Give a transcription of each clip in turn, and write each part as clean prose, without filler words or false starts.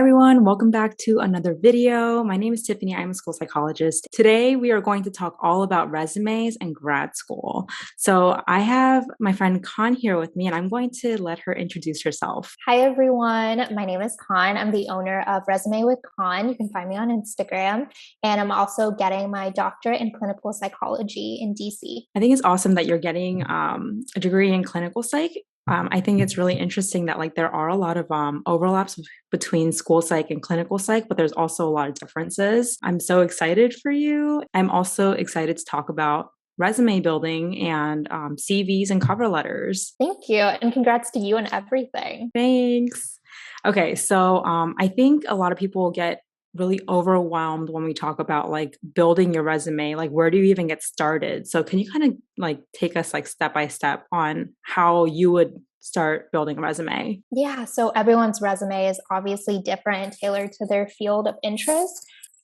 everyone, welcome back to another video. My name is Tiffany, I'm a school psychologist. Today we are going to talk all about resumes and grad school. So I have my friend Khanh here with me and I'm going to let her introduce herself. Hi everyone, my name is Khanh. I'm the owner of Resume with Khanh. You can find me on Instagram. And I'm also getting my doctorate in clinical psychology in DC. I think it's awesome that you're getting a degree in clinical psych. I think it's really interesting that there are a lot of overlaps between school psych and clinical psych, but there's also a lot of differences. I'm so excited for you. I'm also excited to talk about resume building and CVs and cover letters. Thank you. And congrats to you and everything. Thanks. Okay, so I think a lot of people get really overwhelmed when we talk about building your resume. Where do you even get started? So can you kind of take us step by step on how you would start building a resume? Yeah, so everyone's resume is obviously different and tailored to their field of interest.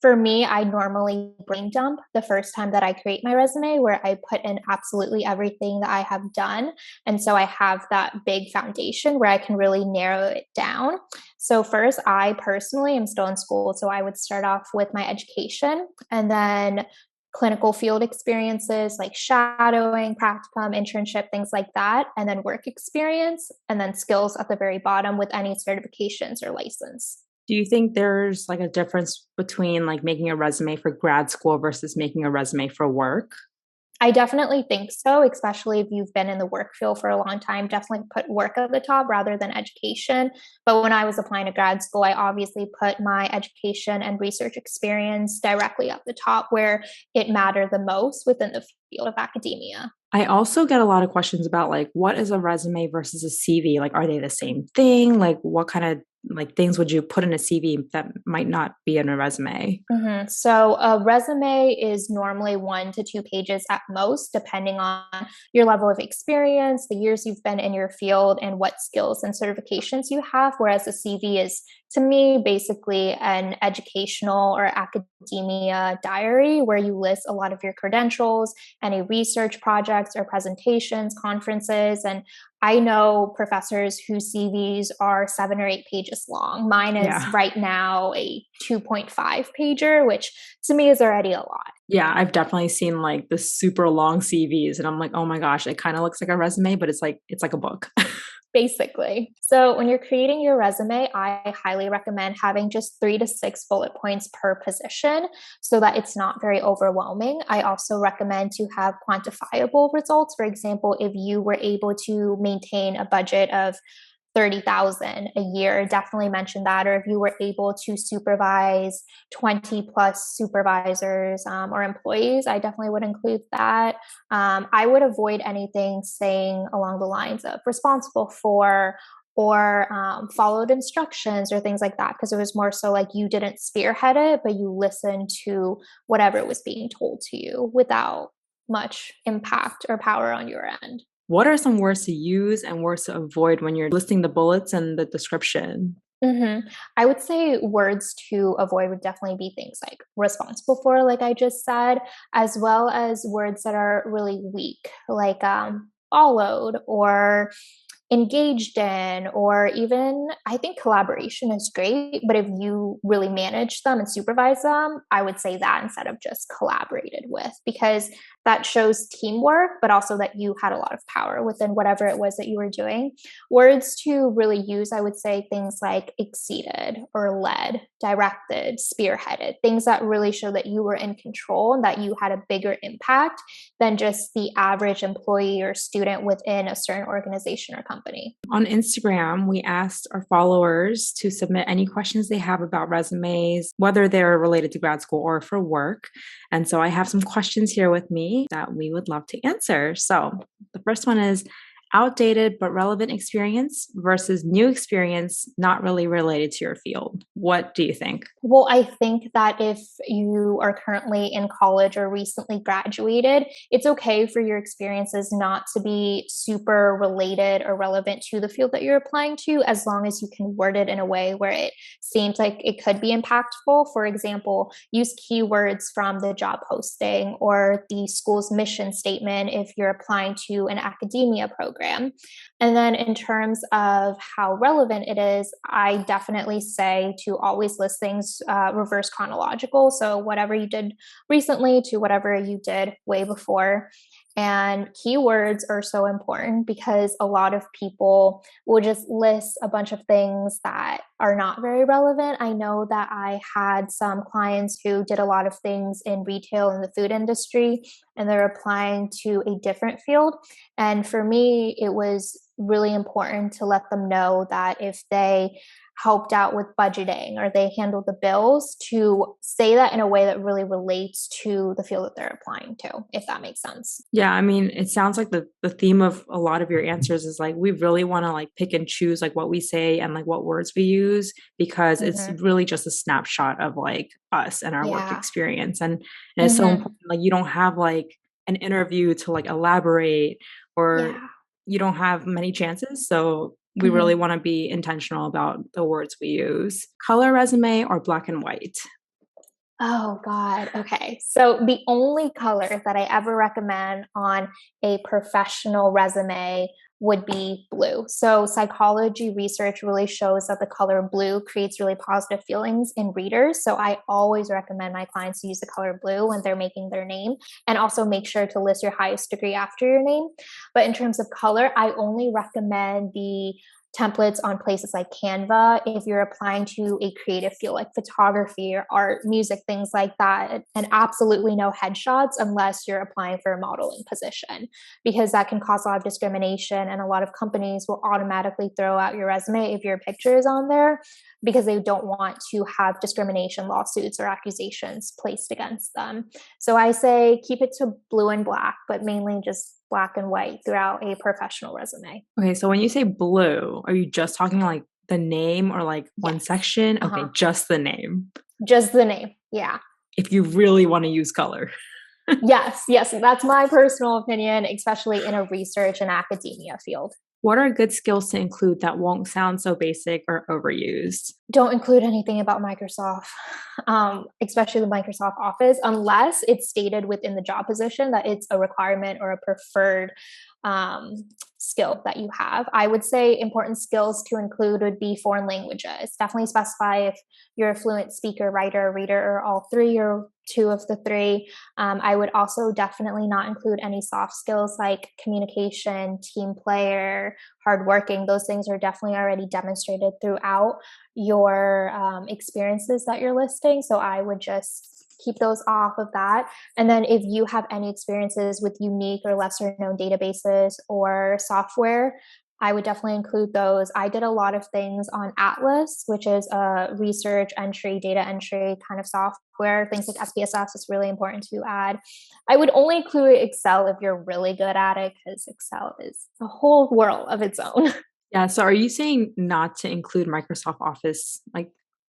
For me, I normally brain dump the first time that I create my resume, where I put in absolutely everything that I have done. And so I have that big foundation where I can really narrow it down. So first, I personally am still in school, so I would start off with my education and then clinical field experiences like shadowing, practicum, internship, things like that, and then work experience, and then skills at the very bottom with any certifications or license. Do you think there's a difference between making a resume for grad school versus making a resume for work? I definitely think so, especially if you've been in the work field for a long time. Definitely put work at the top rather than education. But when I was applying to grad school, I obviously put my education and research experience directly at the top where it mattered the most within the field of academia. I also get a lot of questions about what is a resume versus a CV? Are they the same thing? What kind of things would you put in a CV that might not be in a resume? So a resume is normally 1 to 2 pages at most, depending on your level of experience, the years you've been in your field, and what skills and certifications you have. Whereas a CV is, to me, basically an educational or academia diary where you list a lot of your credentials, any research projects or presentations, conferences. And I know professors whose CVs are 7 or 8 pages long. Mine is right now a 2.5 pager, which to me is already a lot. Yeah, I've definitely seen the super long CVs and I'm like, oh my gosh, it kind of looks like a resume, but it's like a book. Basically. So when you're creating your resume, I highly recommend having just 3 to 6 bullet points per position so that it's not very overwhelming. I also recommend to have quantifiable results. For example, if you were able to maintain a budget of 30,000 a year, definitely mention that. Or if you were able to supervise 20 plus supervisors or employees, I definitely would include that. I would avoid anything saying along the lines of responsible for or followed instructions or things like that, because it was more so you didn't spearhead it, but you listened to whatever was being told to you without much impact or power on your end. What are some words to use and words to avoid when you're listing the bullets and the description? I would say words to avoid would definitely be things like responsible for, like I just said, as well as words that are really weak, like followed or engaged in, or even I think collaboration is great, but if you really manage them and supervise them, I would say that instead of just collaborated with, because that shows teamwork, but also that you had a lot of power within whatever it was that you were doing. Words to really use, I would say things like exceeded or led, directed, spearheaded, things that really show that you were in control and that you had a bigger impact than just the average employee or student within a certain organization or company. On Instagram, we asked our followers to submit any questions they have about resumes, whether they're related to grad school or for work. And so I have some questions here with me that we would love to answer. So the first one is, outdated but relevant experience versus new experience not really related to your field. What do you think? Well, I think that if you are currently in college or recently graduated, it's okay for your experiences not to be super related or relevant to the field that you're applying to, as long as you can word it in a way where it seems like it could be impactful. For example, use keywords from the job posting or the school's mission statement if you're applying to an academia program. program. And then in terms of how relevant it is, I definitely say to always list things reverse chronological. So whatever you did recently to whatever you did way before. And keywords are so important because a lot of people will just list a bunch of things that are not very relevant. I know that I had some clients who did a lot of things in retail and the food industry, and they're applying to a different field. And for me, it was really important to let them know that if they helped out with budgeting or they handled the bills, to say that in a way that really relates to the field that they're applying to, if that makes sense. Yeah, I mean, it sounds like the theme of a lot of your answers is like we really want to like pick and choose like what we say and like what words we use because it's really just a snapshot of like us and our work experience. And it's so important. Like you don't have like an interview to like elaborate or you don't have many chances. So we really want to be intentional about the words we use. Color resume or black and white? Oh, God. Okay. So the only color that I ever recommend on a professional resume would be blue. So psychology research really shows that the color blue creates really positive feelings in readers. So I always recommend my clients to use the color blue when they're making their name, and also make sure to list your highest degree after your name. But in terms of color, I only recommend the templates on places like Canva if you're applying to a creative field like photography or art, music, things like that. And absolutely no headshots unless you're applying for a modeling position, because that can cause a lot of discrimination. And a lot of companies will automatically throw out your resume if your picture is on there because they don't want to have discrimination lawsuits or accusations placed against them. So I say keep it to blue and black, but mainly just black and white throughout a professional resume. Okay, so when you say blue, are you just talking like the name or like one section? Okay, just the name. Just the name. Yeah. If you really want to use color. Yes, that's my personal opinion, especially in a research and academia field. What are good skills to include that won't sound so basic or overused? Don't include anything about Microsoft, especially the Microsoft Office, unless it's stated within the job position that it's a requirement or a preferred skill that you have. I would say important skills to include would be foreign languages. Definitely specify if you're a fluent speaker, writer, reader, or all three, or two of the three. I would also definitely not include any soft skills like communication, team player, hardworking. Those things are definitely already demonstrated throughout your experiences that you're listing. So I would just keep those off of that. And then if you have any experiences with unique or lesser known databases or software, I would definitely include those. I did a lot of things on Atlas, which is a research entry, data entry kind of software. Things like SPSS is really important to add. I would only include Excel if you're really good at it, because Excel is a whole world of its own. Yeah. So are you saying not to include Microsoft Office, like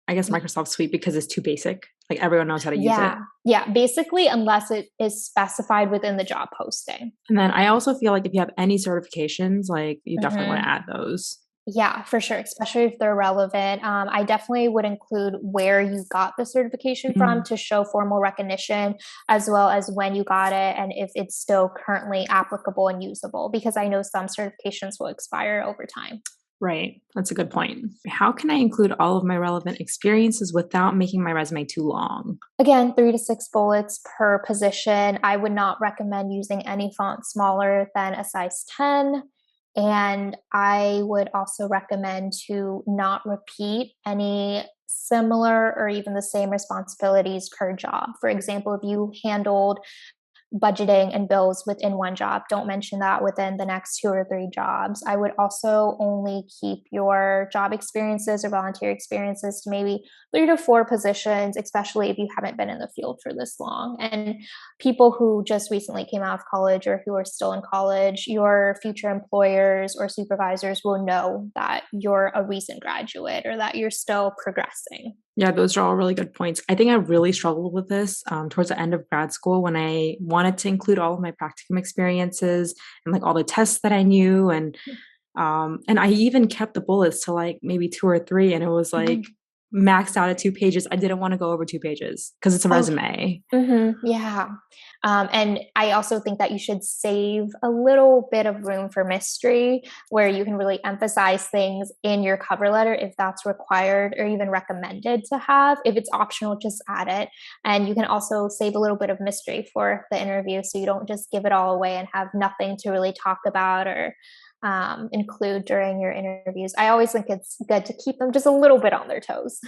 I guess Microsoft Suite, because it's too basic? Like everyone knows how to use it. Yeah, basically, unless it is specified within the job posting. And then I also feel like if you have any certifications, like you definitely want to add those. Yeah, for sure, especially if they're relevant. I definitely would include where you got the certification from to show formal recognition, as well as when you got it and if it's still currently applicable and usable, because I know some certifications will expire over time. Right. That's a good point. How can I include all of my relevant experiences without making my resume too long? Again, 3 to 6 bullets per position. I would not recommend using any font smaller than a size 10. And I would also recommend to not repeat any similar or even the same responsibilities per job. For example, if you handled budgeting and bills within one job, don't mention that within the next 2 or 3 jobs. I would also only keep your job experiences or volunteer experiences to maybe 3 to 4 positions, especially if you haven't been in the field for this long. And people who just recently came out of college or who are still in college, your future employers or supervisors will know that you're a recent graduate or that you're still progressing. Yeah, those are all really good points. I think I really struggled with this towards the end of grad school when I wanted to include all of my practicum experiences and like all the tests that I knew. And I even kept the bullets to like maybe 2 or 3. And it was like, maxed out at 2 pages. I didn't want to go over 2 pages because it's a resume. Yeah. And I also think that you should save a little bit of room for mystery where you can really emphasize things in your cover letter if that's required or even recommended to have. If it's optional, just add it. And you can also save a little bit of mystery for the interview so you don't just give it all away and have nothing to really talk about or include during your interviews. I always think it's good to keep them just a little bit on their toes.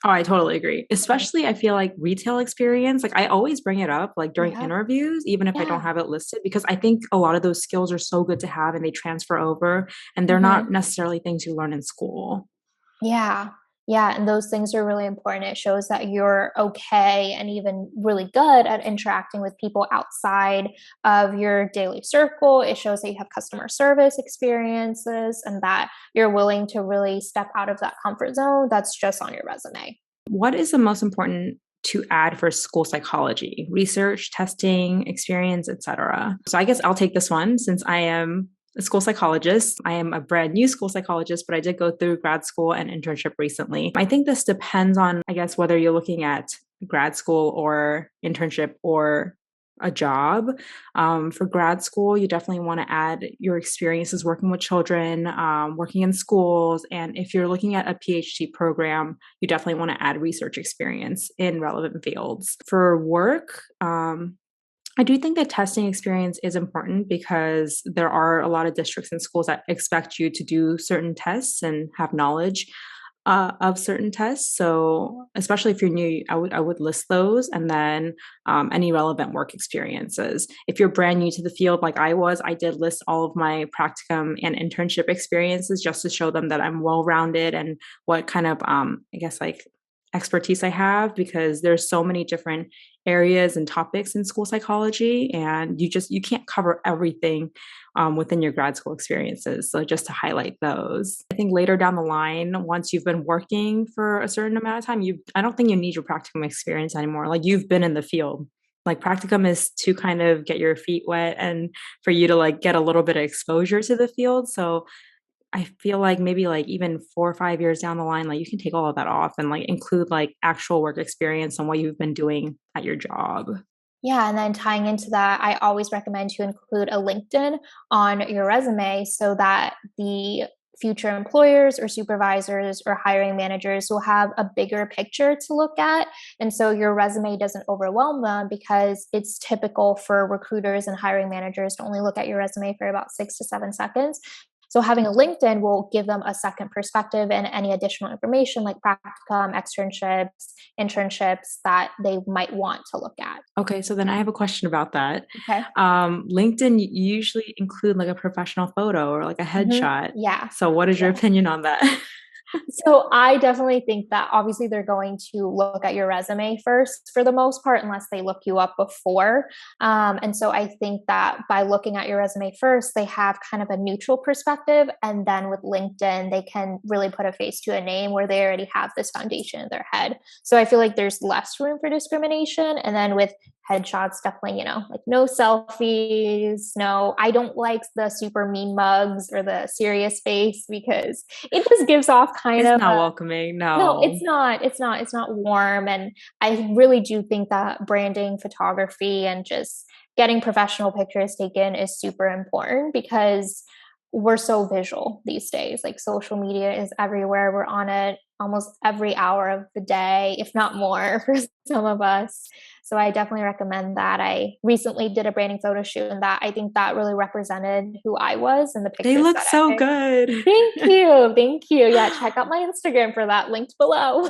Oh, I totally agree. Especially, I feel like retail experience, like I always bring it up like during Yeah. interviews, even if I don't Yeah. have it listed, because I think a lot of those skills are so good to have and they transfer over and they're not hmm necessarily things you learn in school. Yeah. Yeah. And those things are really important. It shows that you're okay and even really good at interacting with people outside of your daily circle. It shows that you have customer service experiences and that you're willing to really step out of that comfort zone that's just on your resume. What is the most important to add for school psychology? Research, testing, experience, etc. So I guess I'll take this one since I am a school psychologist. I am a brand new school psychologist, but I did go through grad school and internship recently. I think this depends on, I guess, whether you're looking at grad school or internship or a job. For grad school, you definitely want to add your experiences working with children, working in schools. And if you're looking at a PhD program, you definitely want to add research experience in relevant fields. For work, I do think that testing experience is important because there are a lot of districts and schools that expect you to do certain tests and have knowledge of certain tests. So, especially if you're new, I would list those, and then any relevant work experiences. If you're brand new to the field, like I was, I did list all of my practicum and internship experiences just to show them that I'm well rounded and what kind of, I guess, like expertise I have, because there's so many different areas and topics in school psychology, and you can't cover everything within your grad school experiences. So just to highlight those, I think later down the line, once you've been working for a certain amount of time, I don't think you need your practicum experience anymore. Like you've been in the field. Like practicum is to kind of get your feet wet and for you to like get a little bit of exposure to the field. So I feel like maybe like even 4 or 5 years down the line, like you can take all of that off and like include like actual work experience on what you've been doing at your job. Yeah, and then tying into that, I always recommend to include a LinkedIn on your resume so that the future employers or supervisors or hiring managers will have a bigger picture to look at. And so your resume doesn't overwhelm them because it's typical for recruiters and hiring managers to only look at your resume for about 6 to 7 seconds. So having a LinkedIn will give them a second perspective and any additional information like practicum, externships, internships that they might want to look at. Okay, so then I have a question about that. Okay. LinkedIn, you usually include like a professional photo or like a headshot. Yeah. So what is your Yeah. opinion on that? So I definitely think that obviously they're going to look at your resume first for the most part, unless they look you up before. And so I think that by looking at your resume first, they have kind of a neutral perspective. And then with LinkedIn, they can really put a face to a name where they already have this foundation in their head. So I feel like there's less room for discrimination. And then with headshots, definitely, like no selfies. No, I don't like the super mean mugs or the serious face because it just gives off kind It's of not a welcoming. no, No. it's not warm. And I really do think that branding, photography, and just getting professional pictures taken is super important because we're so visual these days. Like social media is everywhere. We're on it almost every hour of the day, if not more for some of us. So I definitely recommend that. I recently did a branding photo shoot and that I think that really represented who I was in the They pictures look that I so picked. good. Thank you. Thank you. Yeah, check out my Instagram for that linked below.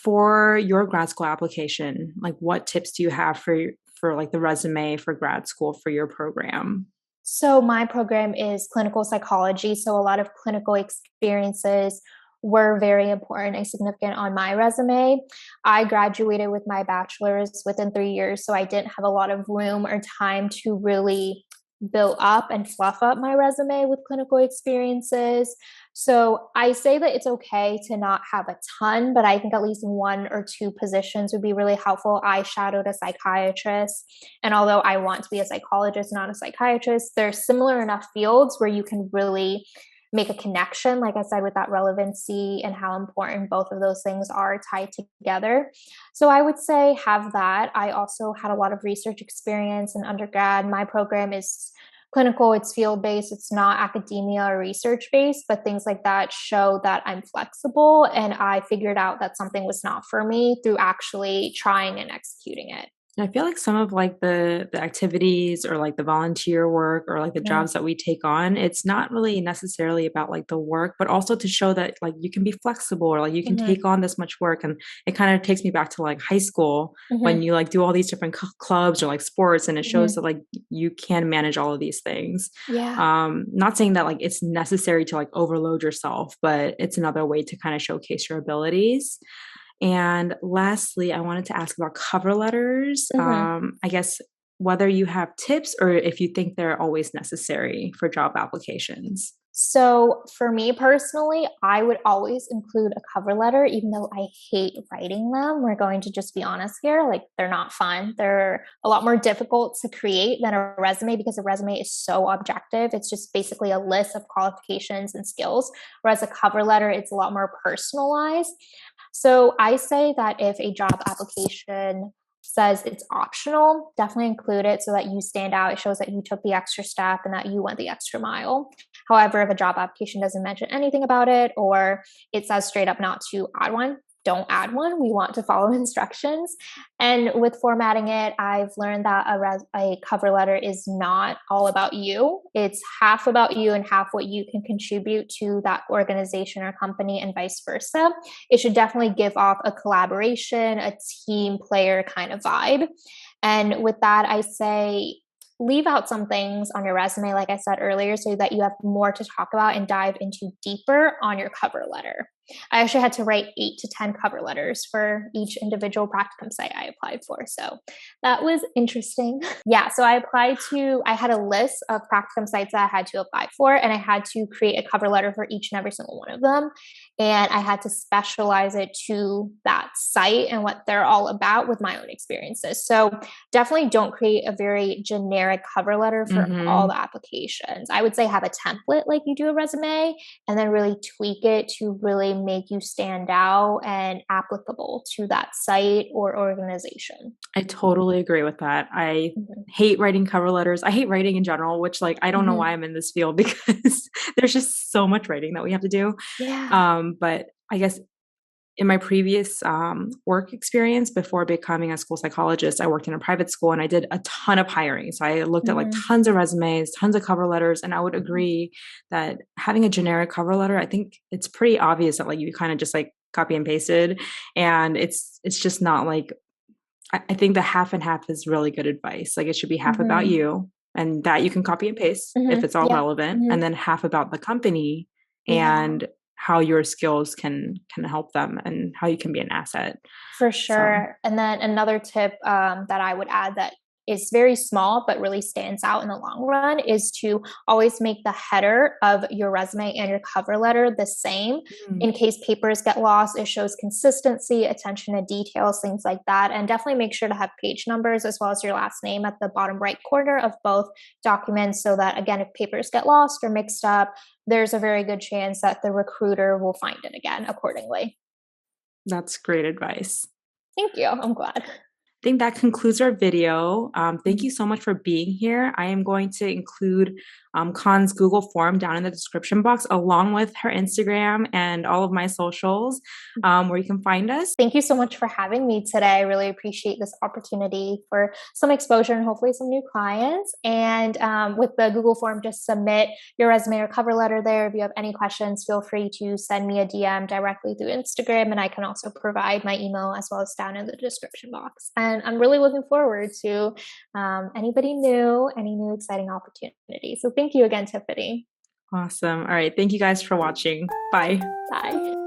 For your grad school application, like what tips do you have for like the resume for grad school for your program? So, my program is clinical psychology. So, a lot of clinical experiences were very important and significant on my resume. I graduated with my bachelor's within 3 years. So, I didn't have a lot of room or time to really build up and fluff up my resume with clinical experiences. So, I say that it's okay to not have a ton, but I think at least one or two positions would be really helpful. I shadowed a psychiatrist. And although I want to be a psychologist, not a psychiatrist, there's similar enough fields where you can really make a connection, like I said, with that relevancy and how important both of those things are tied together. So I would say have that. I also had a lot of research experience in undergrad. My program is clinical, it's field based, it's not academia or research based, but things like that show that I'm flexible. And I figured out that something was not for me through actually trying and executing it. I feel like some of like the activities or like the volunteer work or like the Mm-hmm. jobs that we take on, it's not really necessarily about like the work, but also to show that like you can be flexible or like you can Mm-hmm. take on this much work. And it kind of takes me back to like high school when Mm-hmm. you like do all these different clubs or like sports, and it shows Mm-hmm. that like you can manage all of these things. Yeah. Not saying that like it's necessary to like overload yourself, but it's another way to kind of showcase your abilities. And lastly, I wanted to ask about cover letters. Mm-hmm. I guess whether you have tips or if you think they're always necessary for job applications. So, for me personally, I would always include a cover letter, even though I hate writing them. We're going to just be honest here. Like, they're not fun. They're a lot more difficult to create than a resume because a resume is so objective. It's just basically a list of qualifications and skills. Whereas a cover letter, it's a lot more personalized. So, I say that if a job application says it's optional, definitely include it so that you stand out. It shows that you took the extra step and that you went the extra mile. However, if a job application doesn't mention anything about it or it says straight up not to add one, don't add one. We want to follow instructions. And with formatting it, I've learned that a cover letter is not all about you. It's half about you and half what you can contribute to that organization or company and vice versa. It should definitely give off a collaboration, a team player kind of vibe. And with that, I say leave out some things on your resume, like I said earlier, so that you have more to talk about and dive into deeper on your cover letter. I actually had to write 8 to 10 cover letters for each individual practicum site I applied for. So that was interesting. Yeah. So I had a list of practicum sites that I had to apply for, and I had to create a cover letter for each and every single one of them. And I had to specialize it to that site and what they're all about with my own experiences. So definitely don't create a very generic cover letter for all Mm-hmm. the applications. I would say have a template like you do a resume, and then really tweak it to really make you stand out and applicable to that site or organization. I totally agree with that. I Mhm. hate writing cover letters. I hate writing in general, which like I don't know why Mhm. I'm in this field because there's just so much writing that we have to do. Yeah. But I guess in my previous work experience before becoming a school psychologist, I worked in a private school and I did a ton of hiring. So I looked at like Mhm. tons of resumes, tons of cover letters, and I would Mhm. agree that having a generic cover letter, I think it's pretty obvious that like you kind of just like copy and pasted, and it's just not like I think the half and half is really good advice. Like it should be half about Mhm. you and that you can copy and paste if Mhm. it's all Yeah. relevant, and Mhm. then half about the company Yeah. and how your skills can help them and how you can be an asset. For So sure. And then another tip that I would add that is very small but really stands out in the long run is to always make the header of your resume and your cover letter the same. mm, In case papers get lost, it shows consistency, attention to details, things like that. And definitely make sure to have page numbers as well as your last name at the bottom right corner of both documents so that, again, if papers get lost or mixed up, there's a very good chance that the recruiter will find it again accordingly. that's great advice. Thank you. I'm glad. Think that concludes our video. Thank Mhm. you so much for being here. I am going to include Khan's Google form down in the description box, along with her Instagram and all of my socials, where you can find us. Thank you so much for having me today. I really appreciate this opportunity for some exposure and hopefully some new clients. And with the Google form, just submit your resume or cover letter there. If you have any questions, feel free to send me a DM directly through Instagram. And I can also provide my email as well as down in the description box. And I'm really looking forward to anybody new, any new exciting opportunities. So thank you again, Tiffany. Awesome. All right. Thank you guys for watching. Bye. Bye.